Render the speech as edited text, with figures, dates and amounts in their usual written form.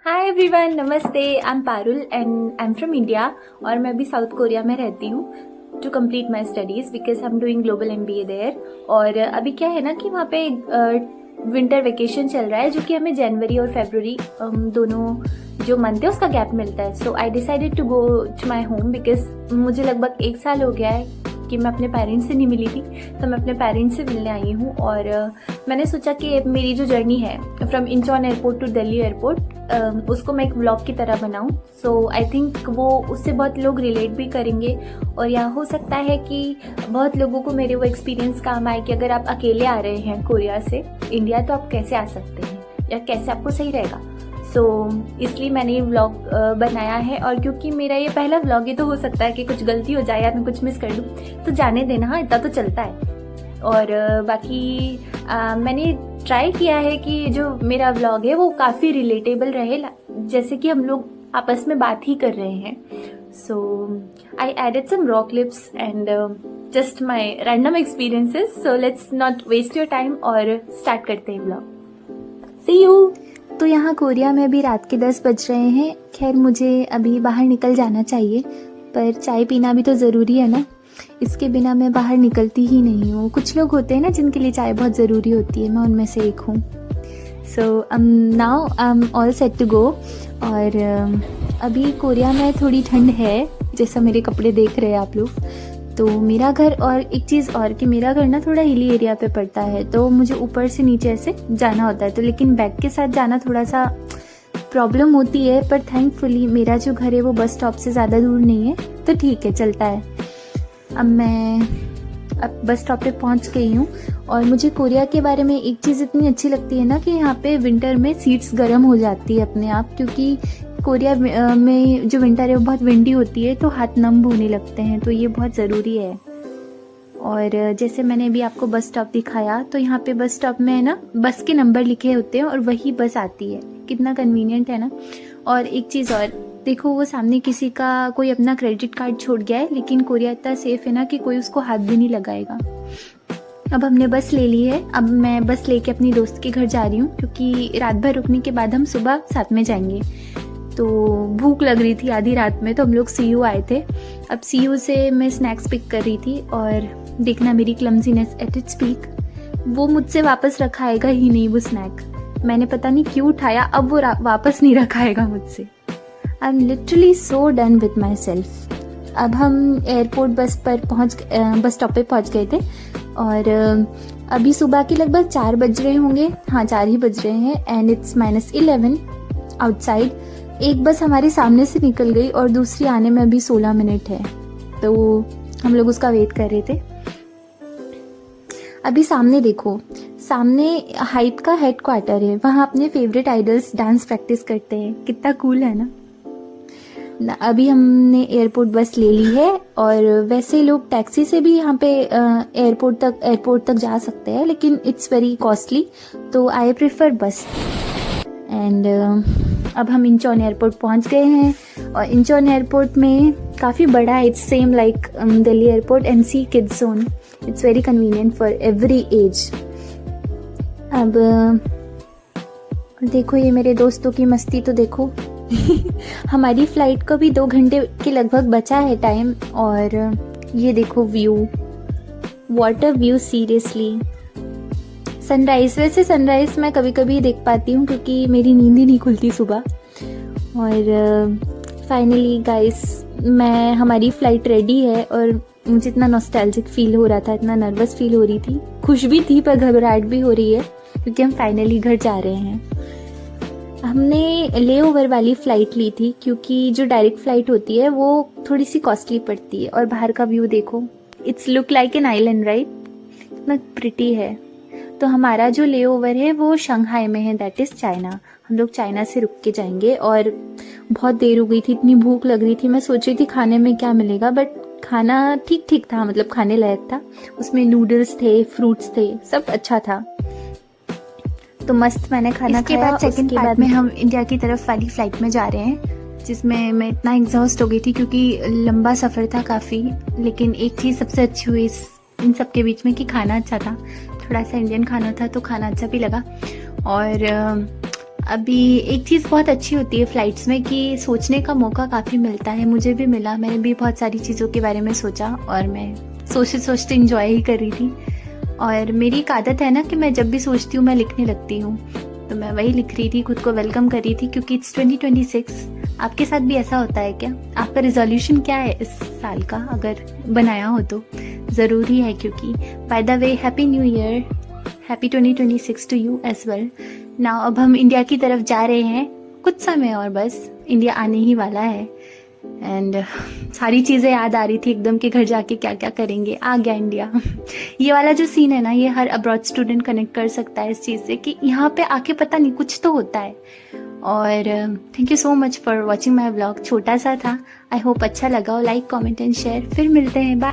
हाय everyone, नमस्ते। I am Parul and I am from India और मैं अभी साउथ कोरिया में रहती हूँ to complete my studies because I am doing global MBA there. और अभी क्या है ना कि वहाँ पे विंटर वेकेशन चल रहा है जो कि हमें जनवरी और फरवरी दोनों जो मंथ है उसका गैप मिलता है। So I decided to go to my home because मुझे लगभग 1 साल हो गया है कि मैं अपने पेरेंट्स से नहीं मिली थी, तो मैं अपने पेरेंट्स से मिलने आई हूँ। और मैंने सोचा कि मेरी जो जर्नी है from Incheon airport to Delhi airport उसको मैं एक व्लॉग की तरह बनाऊँ। सो आई थिंक वो उससे बहुत लोग रिलेट भी करेंगे और या हो सकता है कि बहुत लोगों को मेरे वो एक्सपीरियंस काम आए कि अगर आप अकेले आ रहे हैं कोरिया से इंडिया तो आप कैसे आ सकते हैं या कैसे आपको सही रहेगा। सो इसलिए मैंने ये व्लॉग बनाया है। और क्योंकि मेरा ये पहला व्लॉग है तो हो सकता है कि कुछ गलती हो जाए या मैं कुछ मिस कर दूँ, तो जाने देना, हाँ इतना तो चलता है। और बाकी मैंने ट्राई किया है कि जो मेरा व्लॉग है वो काफ़ी रिलेटेबल रहे, जैसे कि हम लोग आपस में बात ही कर रहे हैं। So I added some raw clips and just my random experiences. So let's not waste your time और स्टार्ट करते हैं व्लॉग। C you. तो यहाँ कोरिया में अभी रात के 10 बज रहे हैं। खैर मुझे अभी बाहर निकल जाना चाहिए, पर चाय पीना भी तो ज़रूरी है ना, इसके बिना मैं बाहर निकलती ही नहीं हूँ। कुछ लोग होते हैं ना जिनके लिए चाय बहुत ज़रूरी होती है, मैं उनमें से एक हूँ। So now I am all set to go. और अभी कोरिया में थोड़ी ठंड है, जैसा मेरे कपड़े देख रहे हैं आप लोग। तो मेरा घर, और एक चीज़ और कि मेरा घर ना थोड़ा हिली एरिया पे पड़ता है, तो मुझे ऊपर से नीचे ऐसे जाना होता है। तो लेकिन बैग के साथ जाना थोड़ा सा प्रॉब्लम होती है, पर थैंकफुली मेरा जो घर है वो बस स्टॉप से ज़्यादा दूर नहीं है, तो ठीक है, चलता है। अब बस स्टॉप पे पहुंच गई हूँ। और मुझे कोरिया के बारे में एक चीज़ इतनी अच्छी लगती है ना कि यहाँ पे विंटर में सीट्स गर्म हो जाती है अपने आप, क्योंकि कोरिया में जो विंटर है वो बहुत विंडी होती है, तो हाथ नम होने लगते हैं, तो ये बहुत ज़रूरी है। और जैसे मैंने अभी आपको बस स्टॉप दिखाया, तो यहाँ पे बस स्टॉप में है ना बस के नंबर लिखे होते हैं और वही बस आती है। कितना कन्वीनियंट है ना। और एक चीज़ और देखो, वो सामने किसी का कोई अपना क्रेडिट कार्ड छोड़ गया है, लेकिन कोरिया इतना सेफ है ना कि कोई उसको हाथ भी नहीं लगाएगा। अब हमने बस ले ली है, अब मैं बस लेके अपनी दोस्त के घर जा रही हूँ, क्योंकि रात भर रुकने के बाद हम सुबह साथ में जाएंगे। तो भूख लग रही थी आधी रात में, तो हम लोग CU आए थे। अब CU से मैं स्नैक्स पिक कर रही थी, और देखना मेरी क्लमजीनेस एट इट्स पीक, वो मुझसे वापस रखाएगा ही नहीं वो स्नैक। मैंने पता नहीं क्यों उठाया, अब वो वापस नहीं रखाएगा मुझसे। I am literally so done with my self. अब हम एयरपोर्ट बस स्टॉप पे पहुंच गए थे, और अभी सुबह के लगभग 4 बज रहे होंगे, हाँ 4 ही बज रहे हैं, एंड इट्स -11 आउटसाइड। एक बस हमारे सामने से निकल गई और दूसरी आने में अभी 16 मिनट है, तो हम लोग उसका वेट कर रहे थे। अभी सामने देखो, सामने हाइप का हेडक्वार्टर है, वहाँ अपने फेवरेट आइडल्स डांस प्रैक्टिस करते हैं। कितना कूल है ना। अभी हमने एयरपोर्ट बस ले ली है, और वैसे लोग टैक्सी से भी यहाँ पे एयरपोर्ट तक जा सकते हैं, लेकिन इट्स वेरी कॉस्टली, तो आई प्रेफर बस। एंड अब हम इंचॉन एयरपोर्ट पहुँच गए हैं, और इंचॉन एयरपोर्ट में काफ़ी बड़ा है, it's same like Delhi airport, MC kids zone. It's very convenient for every age. अब देखो ये मेरे दोस्तों की मस्ती तो देखो। हमारी फ्लाइट को भी 2 घंटे के लगभग बचा है टाइम, और ये देखो view, what a view seriously. Sunrise, वैसे सनराइज मैं कभी कभी देख पाती हूँ क्योंकि मेरी नींद ही नहीं खुलती सुबह। और फाइनली गाइस, हमारी फ़्लाइट रेडी है, और मुझे इतना नॉस्टैल्जिक फील हो रहा था, इतना नर्वस फील हो रही थी, खुश भी थी पर घबराहट भी हो रही है, क्योंकि हम फाइनली घर जा रहे हैं। हमने ले ओवर वाली फ़्लाइट ली थी, क्योंकि जो डायरेक्ट फ़्लाइट होती है वो थोड़ी सी कॉस्टली पड़ती है। और बाहर का व्यू देखो, it's look like an island, right, इतना प्रिटी है। तो हमारा जो ले ओवर है वो शंघाई में है, दैट इज़ चाइना। हम लोग चाइना से रुक के जाएंगे। और बहुत देर हो गई थी, इतनी भूख लग रही थी, मैं सोच रही थी खाने में क्या मिलेगा, बट खाना ठीक ठीक था, मतलब खाने लायक था। उसमें नूडल्स थे, फ्रूट्स थे, सब अच्छा था, तो मस्त मैंने खाना खाया। उसके बाद में हम इंडिया की तरफ वाली फ़्लाइट में जा रहे हैं, जिसमें मैं इतना एग्जॉस्ट हो गई थी क्योंकि लंबा सफ़र था काफ़ी। लेकिन एक चीज़ सबसे अच्छी हुई इन सब के बीच में कि खाना अच्छा था, थोड़ा सा इंडियन खाना था, तो खाना अच्छा भी लगा। और अभी एक चीज़ बहुत अच्छी होती है फ़्लाइट्स में कि सोचने का मौका काफ़ी मिलता है, मुझे भी मिला, मैंने भी बहुत सारी चीज़ों के बारे में सोचा और मैं सोचते सोचते इंजॉय ही कर रही थी। और मेरी एक आदत है ना कि मैं जब भी सोचती हूँ मैं लिखने लगती हूँ, तो मैं वही लिख रही थी, खुद को वेलकम कर रही थी क्योंकि इट्स 2026। आपके साथ भी ऐसा होता है क्या? आपका रिजोल्यूशन क्या है इस साल का, अगर बनाया हो तो ज़रूरी है क्योंकि by the way happy new year, happy 2026 to you as well. Now अब हम इंडिया की तरफ जा रहे हैं, कुछ समय और बस इंडिया आने ही वाला है। एंड सारी चीज़ें याद आ रही थी एकदम कि घर जाके क्या क्या करेंगे, आ गया इंडिया। ये वाला जो सीन है ना, ये हर अब्रॉड स्टूडेंट कनेक्ट कर सकता है इस चीज़ से कि यहाँ पे आके पता नहीं कुछ तो होता है। और thank you so much for watching my vlog, छोटा सा था, आई होप अच्छा लगा हो। लाइक कमेंट एंड शेयर, फिर मिलते हैं, बाय।